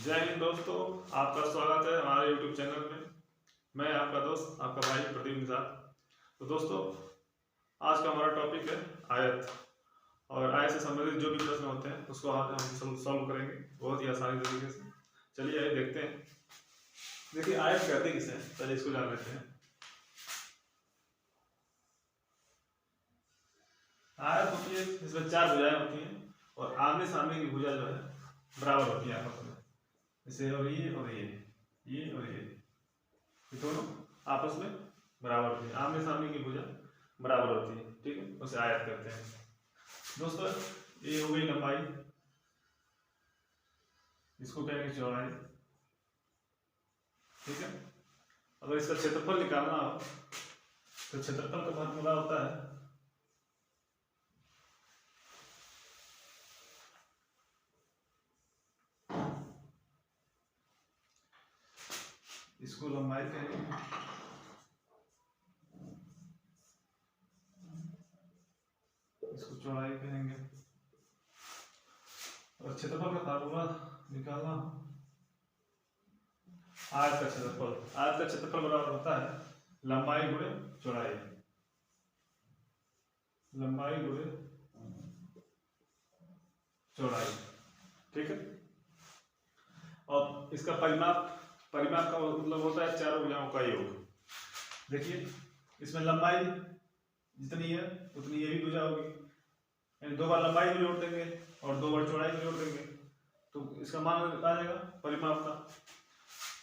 जय हिंद दोस्तों, आपका स्वागत है हमारे YouTube चैनल में। मैं आपका दोस्त, आपका भाई प्रदीप निषाद। तो दोस्तों, आज का हमारा टॉपिक है आयत, और आयत से संबंधित जो भी प्रश्न होते हैं उसको आज हम सॉल्व करेंगे बहुत ही आसानी तरीके से। चलिए आइए देखते हैं। देखिए, आयत कहते किसे हैं, पहले इसको जान लेते हैं। आयत होती है इसमें चार भुजाएं होती हैं और आमने सामने की भुजा जो है बराबर होती है आपस में। जैसे और ये और ये और ये दोनों आपस में बराबर होती है, आमने सामने की भुजा बराबर होती है, ठीक है, उसे आयत कहते हैं। दोस्तों, ये हो गई लंबाई, इसको कहेंगे चौड़ाई, ठीक है। अगर इसका क्षेत्रफल निकालना हो तो क्षेत्रफल का फॉर्मूला होता है इसको लंबाई कहेंगे, इसको चौड़ाई कहेंगे, और क्षेत्रफल का फार्मूला निकालना आयत का क्षेत्रफल। आयत का क्षेत्रफल बराबर होता है लंबाई गुणे चौड़ाई, लंबाई गुणे चौड़ाई, ठीक है। और इसका परिमाप का मतलब होता है चारों भुजाओं का योग। देखिए, इसमें लंबाई जितनी है उतनी ये भी भुजा होगी, यानी दो बार लंबाई को जोड़ देंगे और दो बार चौड़ाई को जोड़ देंगे तो इसका मान आ जाएगा परिमाप का।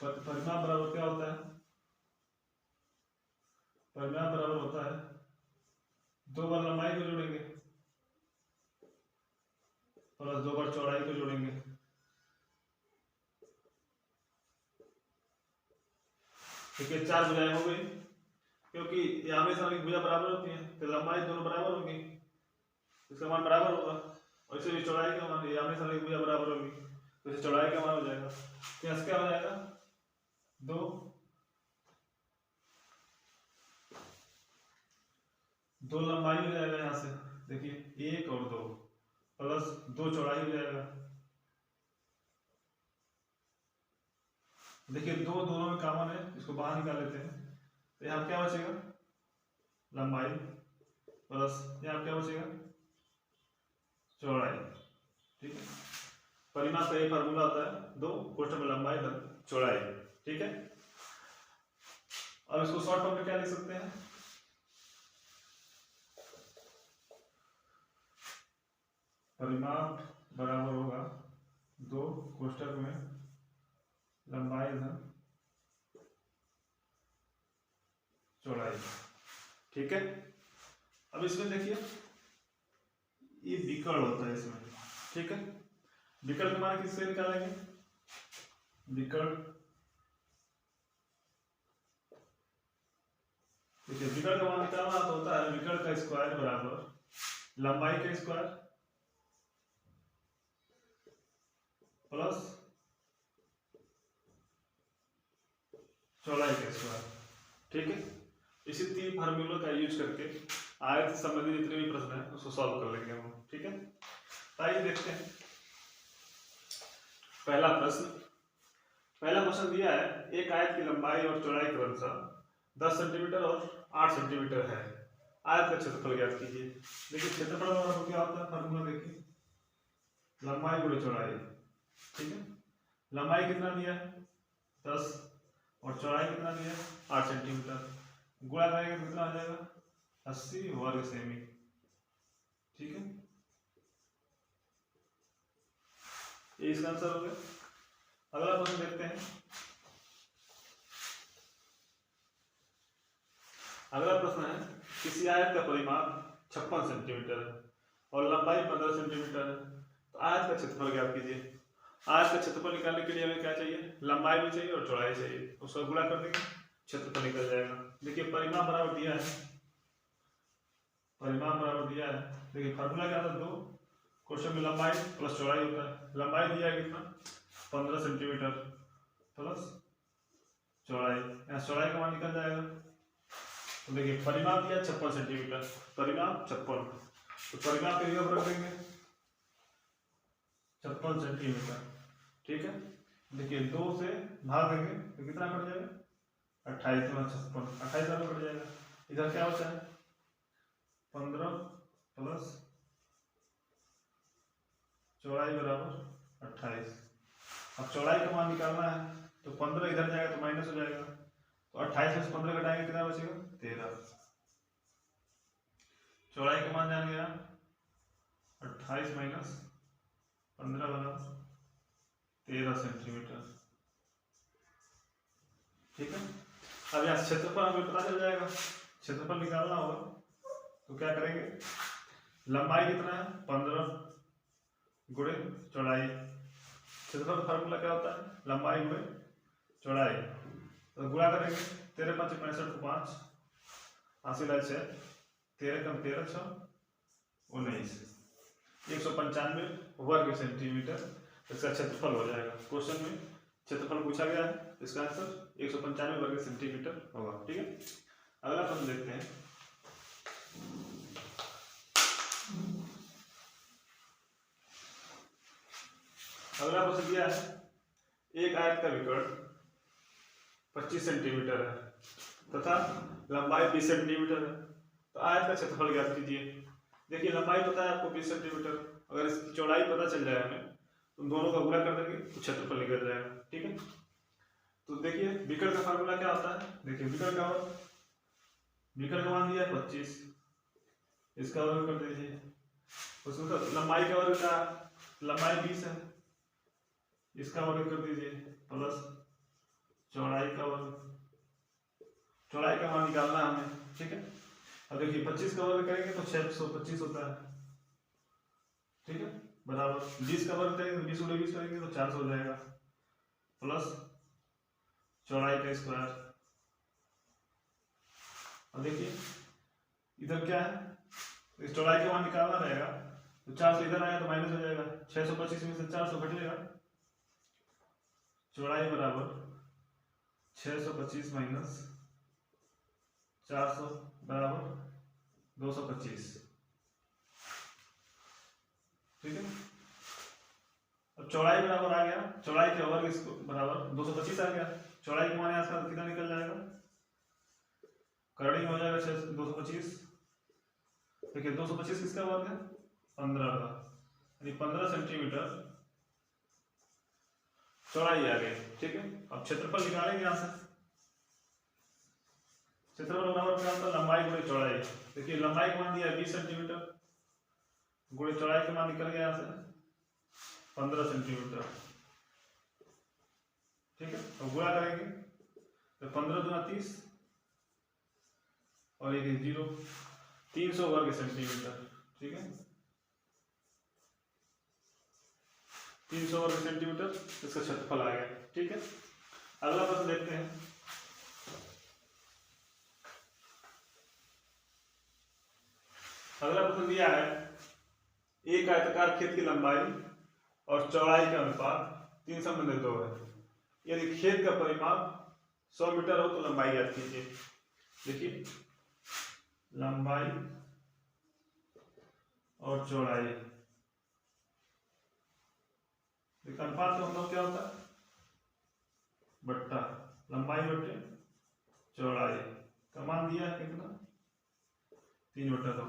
परिमाप बराबर क्या होता है? परिमाप बराबर होता है दो बार लंबाई को जोड़ेंगे प्लस दो बार चौड़ाई को जोड़ेंगे। ठीक है, चार भुजाएं हो गई, क्योंकि आमने सामने की भुजा बराबर होती है तो लंबाई दोनों बराबर होगी, इसका मान बराबर होगा। और इसे भी चौड़ाई का मान, आमने सामने की भुजा बराबर होगी तो इसे चौड़ाई का मान हो जाएगा। तो यहाँ क्या हो जाएगा? दो लंबाई हो जाएगा, यहाँ से देखिए एक और दो प्लस दो चौड़ाई हो जाएगा। देखिए दो दोनों में कॉमन है, इसको बाहर निकाल लेते हैं तो यहाँ क्या बचेगा? लंबाई प्लस यहाँ क्या बचेगा? चौड़ाई, ठीक है। परिमाप का ये फार्मूला होता है दो कोष्ठक में लंबाई धन चौड़ाई, ठीक है। और इसको शॉर्ट फॉर्म में क्या लिख सकते हैं? परिमाप बराबर होगा दो कोष्ठक में लंबाई धन चौड़ाई, ठीक है। अब इसमें देखिए ये विकर्ण होता है इसमें, ठीक है। विकर्ण का मान किससे निकालेंगे? विकर्ण, देखिए विकर्ण का मान निकालना तो होता है विकर्ण का स्क्वायर बराबर लंबाई का स्क्वायर प्लस चौड़ाई का स्क्वायर, ठीक है। इसी तीन फार्मूलों का यूज करके आयत से संबंधित जितने भी प्रश्न है उसको सॉल्व कर लेंगे हम, ठीक है। आइए देखते हैं पहला प्रश्न दिया है एक आयत की लंबाई और चौड़ाई क्रमशः 10 सेंटीमीटर और 8 सेंटीमीटर है, आयत का क्षेत्रफल ज्ञात कीजिए। देखिए क्षेत्रफल बराबर क्या होता है? फार्मूला देखिए लंबाई गुणे चौड़ाई, ठीक है। लंबाई कितना दिया है? 10 और चौड़ाई कितना दिया है? 8 सेंटीमीटर। गुणा करेंगे तो कितना आ जाएगा? 80 वर्ग सेमी, ठीक है। ये इसका आंसर हो गया। अगला प्रश्न देखते हैं। अगला प्रश्न है किसी आयत का परिमाप 56 सेंटीमीटर है और लंबाई 15 सेंटीमीटर है, तो आयत का क्षेत्रफल ज्ञात कीजिए। आयत का क्षेत्रफल निकालने के लिए हमें क्या चाहिए? लंबाई भी चाहिए और चौड़ाई चाहिए, उसका गुणा कर देंगे क्षेत्रफल निकल जाएगा। देखिए परिमाप बराबर दिया है, परिमाप बराबर दिया है, देखिए फार्मूला क्या था? दो क्वेश्चन में लंबाई प्लस चौड़ाई होता है। लंबाई दिया है कितना? 15 सेंटीमीटर प्लस चौड़ाई, यहाँ चौड़ाई का मान निकल जाएगा। तो देखिए परिमाप दिया 56 सेंटीमीटर, परिमाप 56, तो परिमाप के लिए रख देंगे 56 सेंटीमीटर, ठीक है। देखिए 2 से भाग देंगे तो कितना कट जाएगा, 28 में 56, 28 में कट जाएगा। इधर क्या होता है 15 प्लस चौड़ाई बराबर 28। अब चौड़ाई का मान निकालना है तो 15 इधर जाएगा तो माइनस हो जाएगा, तो 28 में से 15 घटाएंगे कितना बचेगा 13। चौड़ाई का मान जान गया 28 माइनस 15 बराबर 13 सेंटीमीटर। ठीक है, अब यहाँ क्षेत्रफल हमें पता चल जाएगा, क्षेत्रफल निकालना होगा तो क्या करेंगे, लंबाई कितना है 15 गुणे चौड़ाई। क्षेत्रफल का फार्मूला क्या होता है लंबाई गुणे चौड़ाई, तो गुणा करेंगे 13 5 65 को 5 80 लाख 6 13 कम 13 6 19 195 वर्ग सेंटीमीटर इसका क्षेत्रफल हो जाएगा। क्वेश्चन में क्षेत्रफल पूछा गया है, इसका आंसर 195 वर्ग सेंटीमीटर होगा। ठीक है, अगला प्रश्न देखते हैं। अगला प्रश्न दिया है एक आयत का विकर्ण 25 सेंटीमीटर है तथा लंबाई 20 सेंटीमीटर है, तो आयत का क्षेत्रफल ज्ञात कीजिए। देखिए लंबाई पता है आपको 20 सेंटीमीटर, अगर इसकी चौड़ाई पता चल जाए हमें तो दोनों का गुणा कर देंगे तो क्षेत्रफल निकल जाएगा। ठीक है, तो देखिए विकर्ण का फार्मूला क्या होता है, देखिए विकर्ण का मान दिया है 25, इसका वर्ग कर दीजिए, उसमें लंबाई का वर्ग का लंबाई 20 है, इसका वर्ग कर दीजिए प्लस चौड़ाई का वर्ग, चौड़ाई का मान निकालना है हमें। ठीक है, अब देखिए 25 का वर्ग करेंगे तो 625 होता है। ठीक है, बराबर 20 का वर्ग करेंगे 20 गुणे 20 करेंगे तो 400 हो जाएगा प्लस चौड़ाई का स्क्वायर। अब देखिए इधर क्या है, इस चौड़ाई का मान निकालना रहेगा तो 400 इधर आया तो माइनस हो जाएगा, 625 में से 400 घटेगा, चौड़ाई बराबर 625 माइनस 400 बराबर 225। ठीक है, अब चौड़ाई बराबर आ गया, चौड़ाई का वर्ग इसको बराबर 225 आ गया, चौड़ाई के मान आसपास कितना निकल जाएगा, करड़ी में हो जाएगा 225। देखिए 225 किसका वर्ग है 15 का, यानी 15 सेंटीमीटर चौड़ाई आ गई। ठीक है, अब क्षेत्रफल निकालेंगे यहाँ से, क्षेत्रफल बराबर क्या होता है लंबाई गुणे चौड़ाई। देखिए लंबाई का मान दिया है 20 सेंटीमीटर गुणे चौड़ाई का मान निकल गया यहाँ से 15 सेंटीमीटर। ठीक है, तो गुणा करेंगे तो 15 दूना 30 और एक 0 300 वर्ग सेंटीमीटर। ठीक है, 300 वर्ग सेंटीमीटर इसका क्षेत्रफल आ गया। ठीक है, अगला प्रश्न देखते हैं। अगला प्रश्न दिया है एक आयताकार खेत की लंबाई और चौड़ाई का अनुपात 3:2 है, यदि खेत का परिमाप 100 मीटर हो तो लंबाई ज्ञात कीजिए। देखिए लंबाई और चौड़ाई, अनुपात का मतलब क्या होता है बट्टा, लंबाई बट्टे चौड़ाई का मान दिया है कितना 3/2।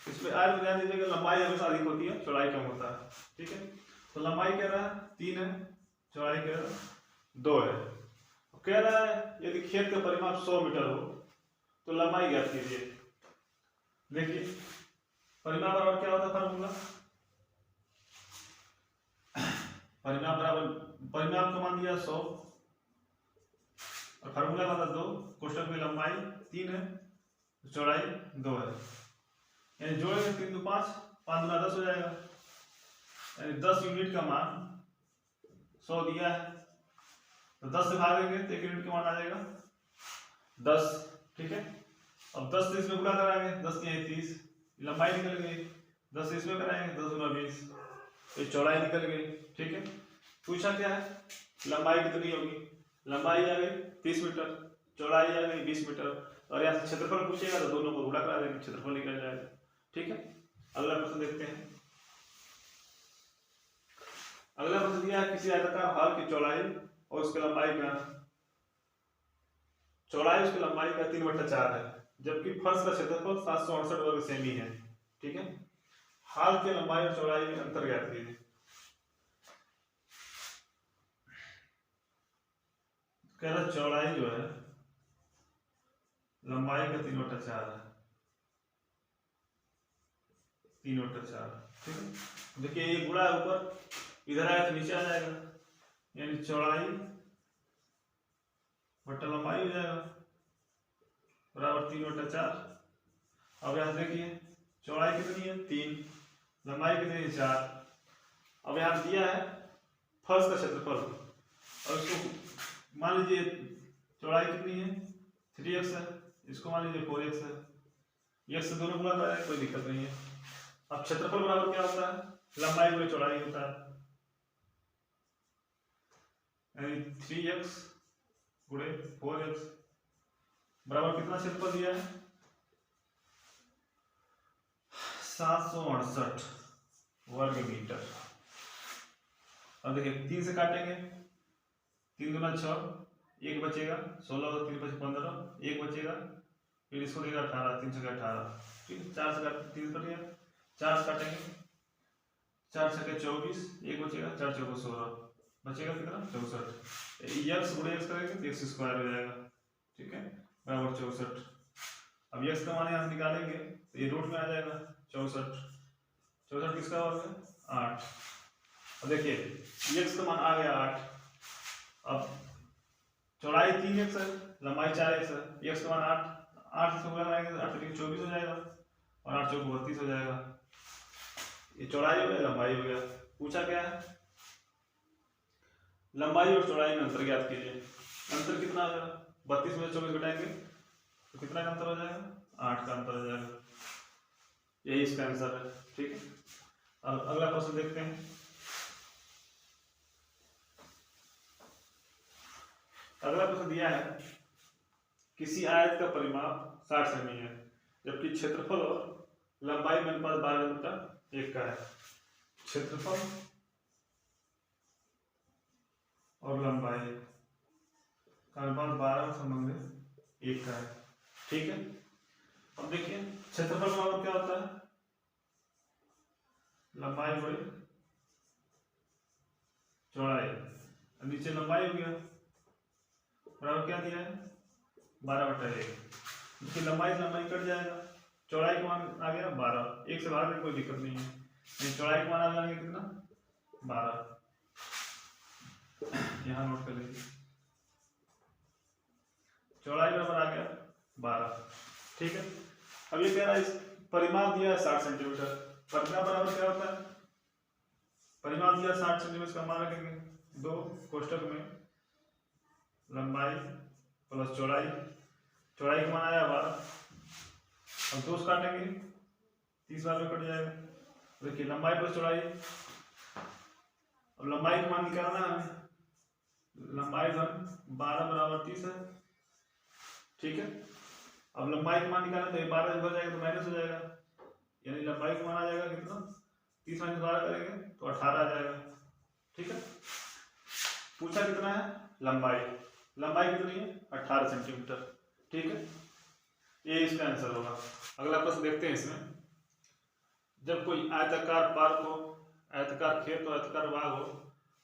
इसमें आज ध्यान दीजिएगा लंबाई हमेशा अधिक होती है चौड़ाई कम होता है। ठीक है, तो लंबाई कह रहा है 3 है, चौड़ाई कह रहा है 2 है, कह रहा है यदि खेत का परिमाप 100 मीटर हो तो लंबाई ज्ञात कीजिए। देखिए परिमाप बराबर क्या होता है फार्मूला, परिमाप बराबर परिमाप का मान दिया 100 और फार्मूला का था 2, कोष्टक में लंबाई 3 है चौड़ाई 2 है, यानी जोड़ेंगे 3 2 5 5 दूना 10 हो जाएगा, यानी 10 यूनिट का मान 100 दिया है तो 10 से भागेंगे तो 1 यूनिट का मान आ जाएगा 10। ठीक है, अब 10 से इसमें गुणा कराएंगे 10 के 30 लंबाई निकल गई, 10 से इसमें कराएंगे 10 गुना 20 ये चौड़ाई निकल गई। ठीक है, पूछा क्या है लंबाई कितनी होगी, लंबाई आ गई 30 मीटर, चौड़ाई आ गई 20 मीटर, और यहाँ से क्षेत्रफल पूछेगा तो दोनों को गुणा करा देंगे क्षेत्रफल निकल जाएगा। ठीक है, अगला प्रश्न देखते हैं। अगला प्रश्न दिया है किसी आयताकार हॉल की चौड़ाई और उसकी लंबाई का उसकी लंबाई का 3/4 है, जबकि फर्श का क्षेत्रफल 768 वर्ग सेमी है। ठीक है, हॉल की लंबाई और चौड़ाई में अंतर ज्ञात कीजिए। कह रहा चौड़ाई जो है लंबाई का 3/4 है, 3/4। ठीक है, देखिए ये गुणा है ऊपर, इधर आया तो नीचे आ जाएगा, यानी चौड़ाई बटा लंबाई हो जाएगा बराबर 3/4। अब यहाँ देखिए चौड़ाई कितनी है 3, लंबाई कितनी है 4। अब यहाँ दिया है फर्श का क्षेत्रफल और इसको मान लीजिए चौड़ाई कितनी है 3x है, इसको मान लीजिए 4x है, x से दोनों गुणा कराएं कोई दिक्कत नहीं है। अब क्षेत्रफल बराबर क्या होता है, लंबाई गुणे चौड़ाई होता है, यानी 3x गुणे 4x बराबर कितना क्षेत्रफल दिया है 768 वर्ग मीटर। अब देखिए 3 से काटेंगे, 3 दूना 6, 1 बचेगा, 16 और 3 बचे 15, 1 बचेगा, फिर इसको देगा 18, 3 से 18। ठीक है, 4 से काट 3 कट गया, 4 से काटेंगे, 4 से 24, 1 बचेगा, 4 चौको 16, बचेगा कितना 64। x गुणे x करेंगे तो x स्क्वायर हो जाएगा। ठीक है, बराबर 64। अब x का मान यहाँ से निकालेंगे तो ये रूट में आ जाएगा 64। 64 किसका वर्ग है 8। अब देखिए x का मान आ गया 8। अब चौड़ाई 3x है, लंबाई 4x है, x का मान 8, 8 से गुणा करेंगे तो 8 3 24 हो जाएगा और 8 चौको 32 हो जाएगा। ये चौड़ाई हो गया, लंबाई हो गया। पूछा क्या है लंबाई और चौड़ाई में अंतर ज्ञात कीजिए। अंतर कितना आ जाएगा 32 में 24 घटाएंगे तो कितना का अंतर हो जाएगा 8 का अंतर हो जाएगा, यही इसका आंसर है। ठीक है, अब अगला प्रश्न देखते हैं। अगला प्रश्न दिया है किसी आयत का परिमाप 60 सेमी है, जबकि क्षेत्रफल और लंबाई में अनुपात 12:1 का है। क्षेत्रफल और लंबाई का अनुपात 12:1 का है। ठीक है, अब देखिए क्षेत्रफल बराबर क्या होता है लंबाई बड़ी चौड़ाई, नीचे लंबाई हो गया बराबर क्या दिया है 12/1। देखिए लंबाई से लंबाई कट जाएगा, चौड़ाई का मान आ गया 12, 1 से भाग में कोई दिक्कत नहीं है, चौड़ाई का मान आ जाएगा कितना 12, यहाँ नोट कर लीजिए चौड़ाई बराबर आ गया 12। ठीक है, अब ये कह रहा है इस परिमाप दिया है 60 सेंटीमीटर, परिमाप बराबर क्या होता है परिमाप दिया 60 सेंटीमीटर का मान रखेंगे 2 कोष्टक में लंबाई प्लस चौड़ाई, चौड़ाई का मान आया 12, अब 2 से काटेंगे 30 बार में कट जाएगा। देखिए लंबाई प्लस चौड़ाई, अब लंबाई का मान निकालना है, लंबाई धन 12 बराबर 30 है। ठीक है, अब लंबाई का मान निकालना तो 12 हो जाएगा तो माइनस हो जाएगा, यानी लंबाई का मान आ जाएगा कितना 30 माइनस 12 करेंगे तो 18 आ जाएगा। ठीक है, पूछा कितना है लंबाई, लंबाई कितनी है 18 सेंटीमीटर। ठीक है, ये इसका आंसर होगा। अगला प्रश्न देखते हैं इसमें, जब कोई आयताकार पार्क हो, आयताकार खेत हो, आयताकार बाग हो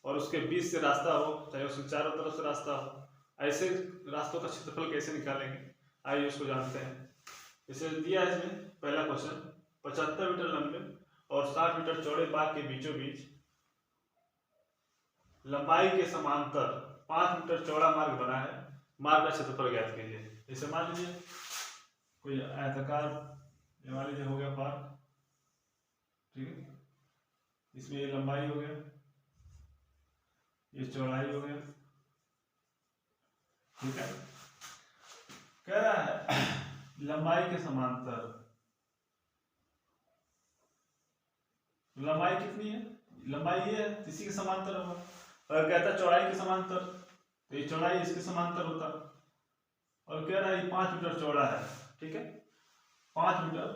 और उसके बीच से रास्ता हो, चाहे उसके चारों तरफ से रास्ता हो, ऐसे रास्तों का क्षेत्रफल कैसे निकालेंगे, आइए उसको जानते हैं। इसे दिया है इसमें पहला क्वेश्चन 75 मीटर लंबे और 60 मीटर चौड़े बाग के बीचों बीच लंबाई के समांतर 5 मीटर चौड़ा मार्ग बना है, मार्ग का क्षेत्रफल ज्ञात कीजिए। जैसे मान लीजिए कोई आयताकार मान लीजिए हो गया पार्क, ठीक है, इसमें ये लंबाई हो गया, ये चौड़ाई हो गया। ठीक है, कह रहा है लंबाई के समांतर, लंबाई कितनी है लंबाई ये है इसी के समांतर होगा, अगर कहता है चौड़ाई के समांतर तो ये चौड़ाई इसके समांतर होता, और कह रहा है ये 5 मीटर चौड़ा है। ठीक है, 5 मीटर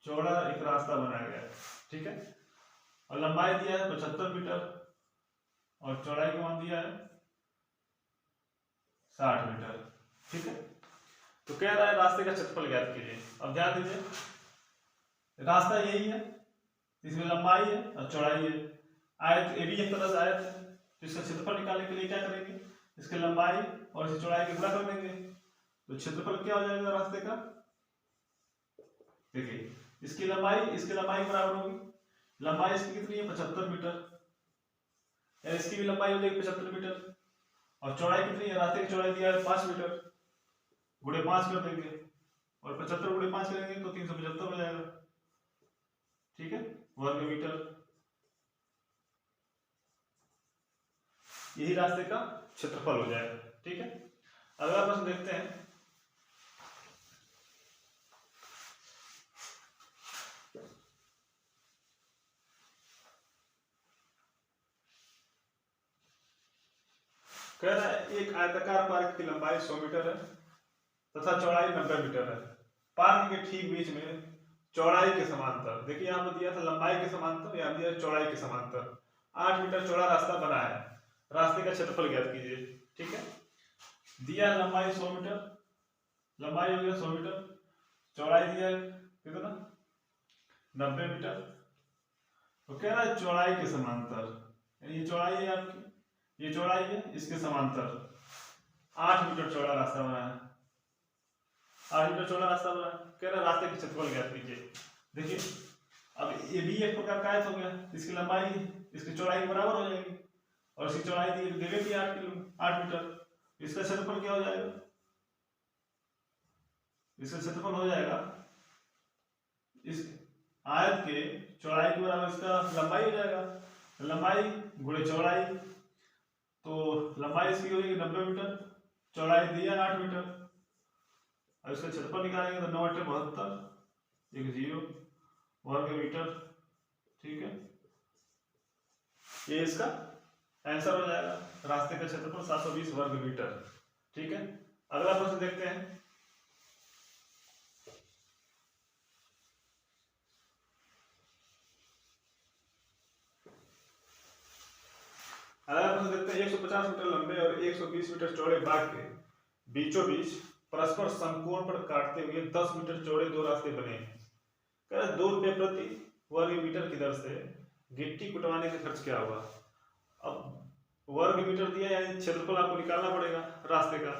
चौड़ा एक रास्ता बनाया गया है। ठीक है, और लंबाई दिया है 75 मीटर और चौड़ाई का मान दिया है 60 मीटर। ठीक है, तो कह रहा है रास्ते का क्षेत्रफल ज्ञात कीजिए। अब ध्यान दीजिए, रास्ता यही है, इसमें लंबाई है और चौड़ाई है। आयत ए भी एक तरह से आयत है, तो इसका क्षेत्रफल निकालने के लिए क्या करेंगे, इसकी लंबाई और इसकी चौड़ाई के गुणा कर देंगे। तो क्षेत्रफल क्या हो जाएगा रास्ते का, देखिए इसकी लंबाई बराबर होगी, लंबाई इसकी कितनी है 75 मीटर, या इसकी भी लंबाई हो जाएगी 75 मीटर, और चौड़ाई कितनी है, रास्ते की चौड़ाई दिया है 5 मीटर, गुणे 5 कर देंगे, और 75 गुणे 5 करेंगे तो 375 हो जाएगा। ठीक है, वर्ग मीटर। यही रास्ते का क्षेत्रफल हो जाएगा। ठीक है, अगला प्रश्न देखते हैं। कह रहा है एक आयताकार पार्क की लंबाई 100 मीटर है तथा चौड़ाई 90 मीटर है। पार्क के ठीक बीच में चौड़ाई के समांतर, देखिए यहाँ पर दिया था लंबाई के समांतर, यहाँ दिया चौड़ाई के समांतर 8 मीटर चौड़ा रास्ता बना है। रास्ते का क्षेत्रफल ज्ञात कीजिए। ठीक है, दिया है लंबाई 100 मीटर, लंबाई हो गया 100 मीटर, चौड़ाई दिया है कितना 90 मीटर। तो कह रहा है चौड़ाई के समांतर, ये चौड़ाई है आपकी, ये चौड़ाई है, इसके समांतर 8 मीटर चौड़ा रास्ता बना है, 8 मीटर चौड़ा रास्ता बना है। कह रहा है रास्ते के क्षेत्रफल ज्ञात कीजिए। देखिए अब ये भी एक प्रकार का आयत हो गया, इसकी लंबाई इसकी चौड़ाई बराबर हो जाएगी, और इसकी चौड़ाई देगी 8 मीटर। इसका क्षेत्रफल क्या हो जाएगा, इसका क्षेत्रफल हो जाएगा इस आयत के चौड़ाई के बराबर इसका लंबाई हो जाएगा, लंबाई गुणे चौड़ाई, तो लंबाई इसकी हो जाएगी 90 मीटर, चौड़ाई दी है 8 मीटर। अब इसका क्षेत्रफल निकालेंगे तो 9 × 72 एक 0 वर्ग मीटर। ठीक है, ये इसका आंसर हो जाएगा, रास्ते का क्षेत्रफल 720 वर्ग मीटर। ठीक है, अगला प्रश्न देखते हैं। अगला प्रश्न देखते हैं, 150 मीटर लंबे और 120 मीटर चौड़े बाग के बीचों बीच परस्पर समकोण पर काटते हुए 10 मीटर चौड़े दो रास्ते बने हैं। कह रहा है 2 रुपये प्रति वर्ग मीटर की दर से गिट्टी कुटवाने का खर्च क्या होगा। अब वर्ग मीटर दिया, यानी क्षेत्रफल आपको निकालना पड़ेगा रास्ते का।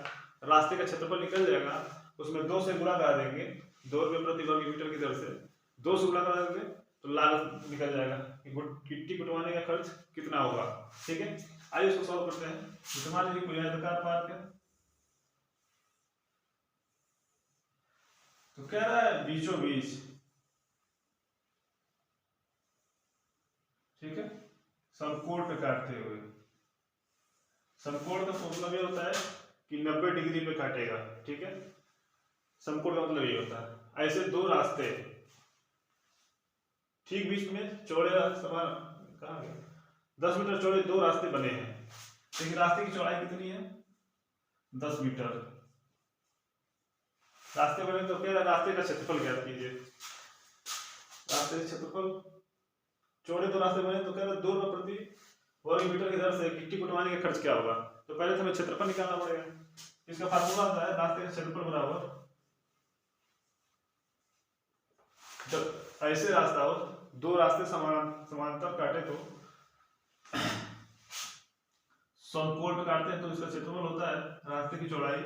रास्ते का क्षेत्रफल निकल जाएगा, उसमें 2 से गुणा करा देंगे, 2 रुपये प्रति वर्ग मीटर की दर से 2 से गुणा करा देंगे तो लागत निकल जाएगा कि गिट्टी कुटवाने का खर्च कितना होगा। ठीक है, आइए इसको सॉल्व करते हैं। मान लीजिए कोई आयताकार पार्क है, तो कह रहा है बीचों बीच, ठीक है, समकोण पे काटते हुए। समकोण का मतलब ये होता है कि 90 डिग्री पे काटेगा। ठीक है, समकोण का मतलब ये होता है, ऐसे दो रास्ते ठीक बीच में चौड़े समान कहाँ गए 10 मीटर चौड़े दो रास्ते बने हैं। लेकिन रास्ते की चौड़ाई कितनी है 10 मीटर। रास्ते बने तो क्या, रास्ते का क्षेत्रफल ज्ञात कीजिए। रास्ते का क्षेत्रफल, चौड़े दो रास्ते बने तो कह रहा 2 रुपये प्रति वर्ग मीटर की दर से गिट्टी कुटवाने का खर्च क्या होगा। तो पहले तो हमें क्षेत्रफल निकालना पड़ेगा। इसका फार्मूला होता है रास्ते का क्षेत्रफल बराबर, जब ऐसे रास्ता हो, दो रास्ते समांतर काटे तो समकोण पे काटते हैं तो इसका क्षेत्रफल होता है रास्ते की चौड़ाई,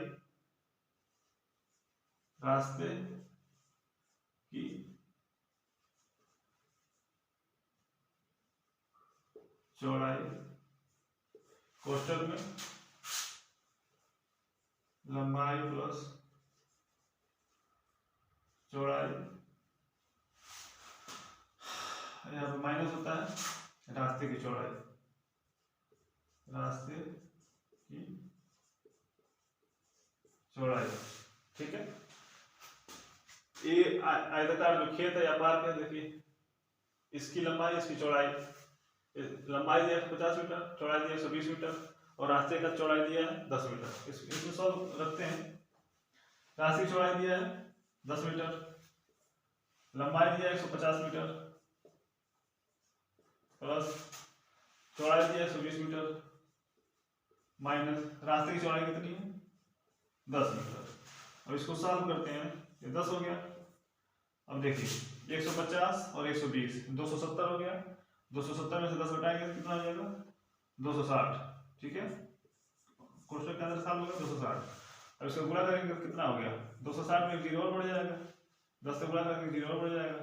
रास्ते की चौड़ाई कोष्ठक में लंबाई प्लस चौड़ाई, यहाँ पर माइनस होता है रास्ते की चौड़ाई, रास्ते की चौड़ाई। ठीक है, ये आयताकार जो खेत है या पार्क है, देखिए इसकी लंबाई इसकी चौड़ाई, लंबाई दिया है 50 मीटर, चौड़ाई दिया है 120 मीटर, और रास्ते का चौड़ाई दिया है 10 मीटर। इसको सब रखते हैं। रास्ते की चौड़ाई दिया है 10 मीटर, लंबाई दिया है 150 मीटर, प्लस चौड़ाई दिया है 120 मीटर, माइनस रास्ते की चौड़ाई कितनी है 10 मीटर। अब इसको सॉल्व करते हैं, ये 10 हो गया। अब देखिए 150 और 120 270 हो गया। 270 में से 10 घटाएंगे तो कितना हो जाएगा 260, ठीक है, कोष्टक के अंदर साल होगा 260। अब इसका गुणा करेंगे तो कितना हो गया 260 में एक जीरो और बढ़ जाएगा, 10 से गुणा करेंगे जीरो और बढ़ जाएगा,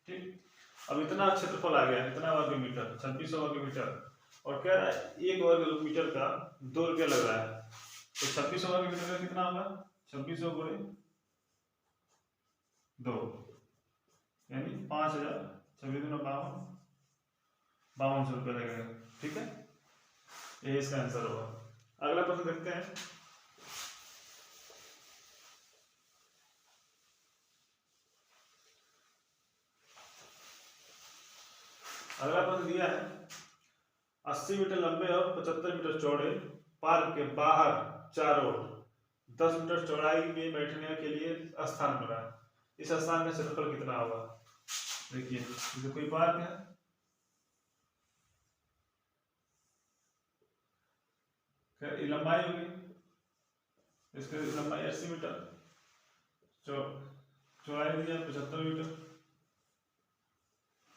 ठीक। अब इतना क्षेत्रफल आ गया, इतना वर्ग मीटर 2600 वर्ग मीटर, और कह रहा है 1 वर्ग मीटर का 2 रुपया लग रहा है। तो 2600 वर्ग मीटर का कितना होगा 2600 गुणे 2 यानी 5000, 5252 रुपये लगेगा, ठीक है, ये इसका आंसर होगा। अगला प्रश्न देखते हैं। अगला प्रश्न दिया है 80 मीटर लंबे और 75 मीटर चौड़े पार्क के बाहर चारों ओर 10 मीटर चौड़ाई में बैठने के लिए स्थान बना है। इस स्थान का क्षेत्रफल कितना होगा। देखिए जैसे कोई पार्क है, लंबाई होगी, इसकी लंबाई 80 मीटर, चौड़ाई दी है 75 मीटर,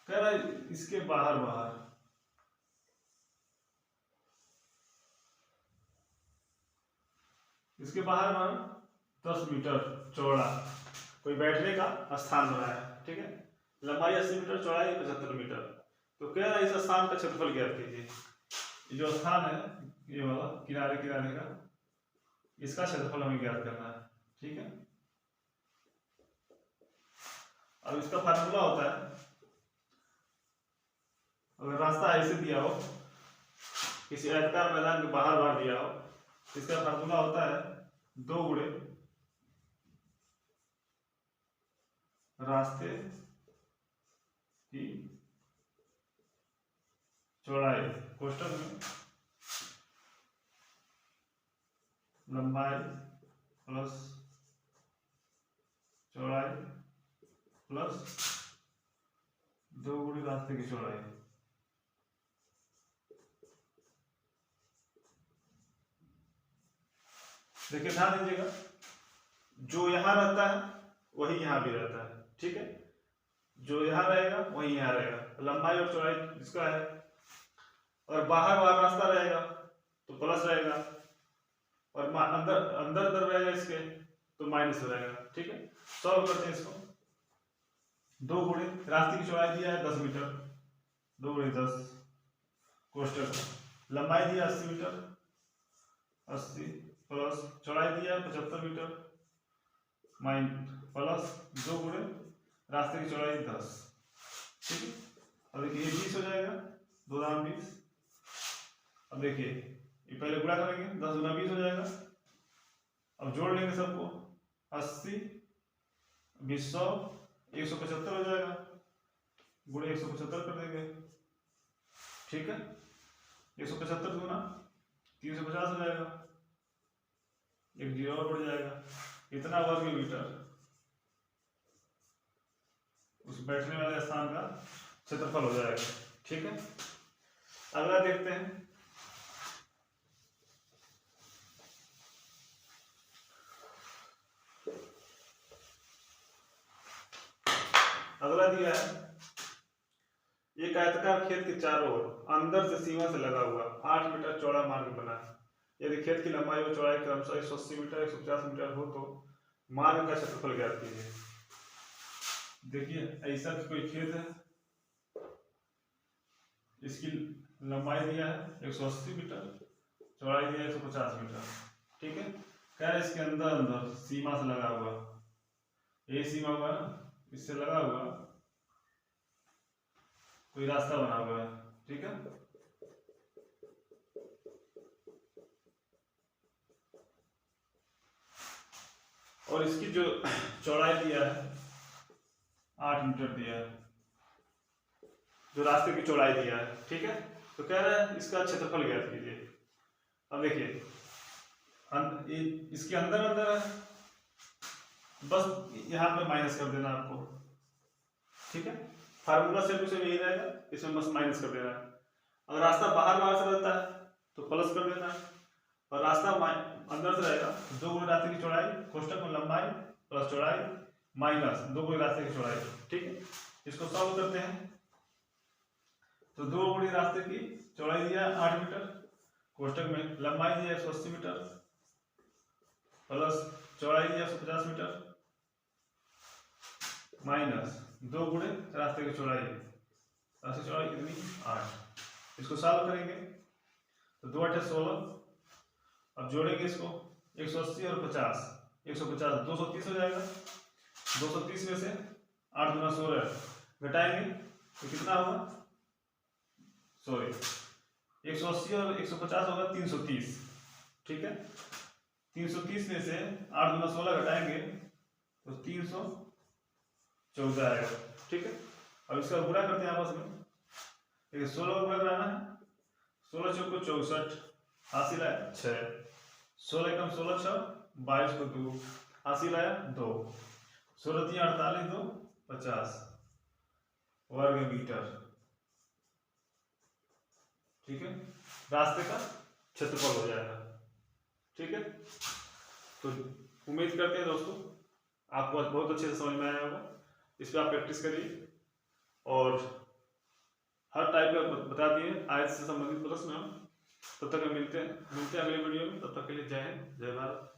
कह रहा है इसके बाहर इसके बाहर 10 मीटर चौड़ा कोई बैठने का स्थान बनाया है, ठीक है, लंबाई 80 मीटर, चौड़ाई 75 मीटर। तो कह रहा है इस स्थान का क्षेत्रफल ज्ञात कीजिए। ये जो स्थान है ये वाला किनारे किनारे का, इसका क्षेत्रफल हमें ज्ञात करना है, ठीक है। अब इसका फार्मूला होता है, अगर रास्ता ऐसे दिया हो, किसी आयताकार मैदान के बाहर दिया हो, इसका फार्मूला होता है 2 गुणे रास्ते की चौड़ाई कोष्टक में लंबाई प्लस चौड़ाई प्लस 2 गुणे रास्ते की चौड़ाई। देखिए ध्यान दीजिएगा, जो यहां रहता है वही यहां भी रहता है, ठीक है, जो यहां रहेगा वही यहां रहेगा, लंबाई और चौड़ाई इसका है, और बाहर रास्ता रहेगा तो प्लस रहेगा, और अंदर अंदर रहेगा इसके तो माइनस हो जाएगा, ठीक है। सॉल्व करते हैं इसको। 2 गुणे रास्ते की चौड़ाई दिया है 10 मीटर, 2 गुणे 10 कोष्टक, लंबाई दिया 80 मीटर, 80 प्लस चौड़ाई दिया 75 मीटर प्लस 2 गुणे रास्ते की चौड़ाई 10, ठीक है। अब देखिए ये 20 हो जाएगा, 2 दाम 20। अब देखिए ये पहले गुणा करेंगे, 10 गुना 20 हो जाएगा। अब जोड़ लेंगे सबको, 80 20 100 175 हो जाएगा, गुणे 175 कर देंगे, ठीक है। 175 गुना 350 हो जाएगा, एक जीरो और बढ़ जाएगा, इतना वर्ग मीटर उस बैठने वाले स्थान का क्षेत्रफल हो जाएगा, ठीक है। अगला देखते हैं। अगला दिया है एक आयताकार खेत के चारों ओर अंदर से सीमा से लगा हुआ 8 मीटर चौड़ा मार्ग बना है। यदि खेत की लंबाई और चौड़ाई क्रमशः 180 मीटर 150 मीटर हो तो मार्ग का क्षेत्रफल ज्ञात कीजिए। देखिए ऐसा कोई खेत है, इसकी लंबाई दिया है 180 मीटर, चौड़ाई दिया है 150 मीटर, ठीक है। क्या है इसके अंदर सीमा से लगा हुआ, ये सीमा हुआ ना, इससे लगा हुआ कोई रास्ता बना हुआ है, ठीक है। और इसकी जो चौड़ाई दिया है 8 मीटर दिया है, जो रास्ते की चौड़ाई दिया है, ठीक है। तो कह रहा है इसका क्षेत्रफल ज्ञात कीजिए। अब देखिए इसके अंदर है, बस यहाँ पे माइनस कर देना आपको, ठीक है। फार्मूला से यही रहेगा, इसमें बस माइनस कर देना है। अगर रास्ता बाहर से रहता है तो प्लस कर देना है, और रास्ता अंदर से रहेगा, 2 गुणे रास्ते की चौड़ाई कोष्टक में लंबाई प्लस चौड़ाई माइनस 2 गुणे रास्ते की चौड़ाई। ठीक है, इसको सॉल्व करते हैं। तो 2 गुणे रास्ते की चौड़ाई दिया 8 मीटर, कोष्टक में लंबाई दिया 180 मीटर प्लस चौड़ाई दिया 150 मीटर माइनस 2 गुणे रास्ते की चौड़ाई, रास्ते की चौड़ाई कितनी 8। इसको सॉल्व करेंगे तो 2 8 16। अब जोड़ेंगे इसको 180 और 50, 150 230 हो जाएगा। 230 में से 8 गुना 16 घटाएंगे तो कितना होगा, सॉरी 180 और 150 होगा 330। ठीक है, 330 में से 8 गुना 16 घटाएंगे तो 314 आएगा। ठीक है, अब इसका गुणा करते हैं आपस में। देखिए 16 का गुणा कराना है, 16 चौको 64, हासिल आया 6, 16 एकम 16 6 22 को 2, हासिल आया 2, 16 3 48 2 50 वर्ग मीटर। ठीक है, रास्ते का क्षेत्रफल हो जाएगा। ठीक है, तो उम्मीद करते हैं दोस्तों आपको बहुत अच्छे से समझ में आया होगा। इस पर आप प्रैक्टिस करिए और हर टाइप का बता दिए आयत से संबंधित प्रश्न। तब तक मिलते हैं अगले वीडियो में। तब तक के लिए जय हिंद, जय भारत।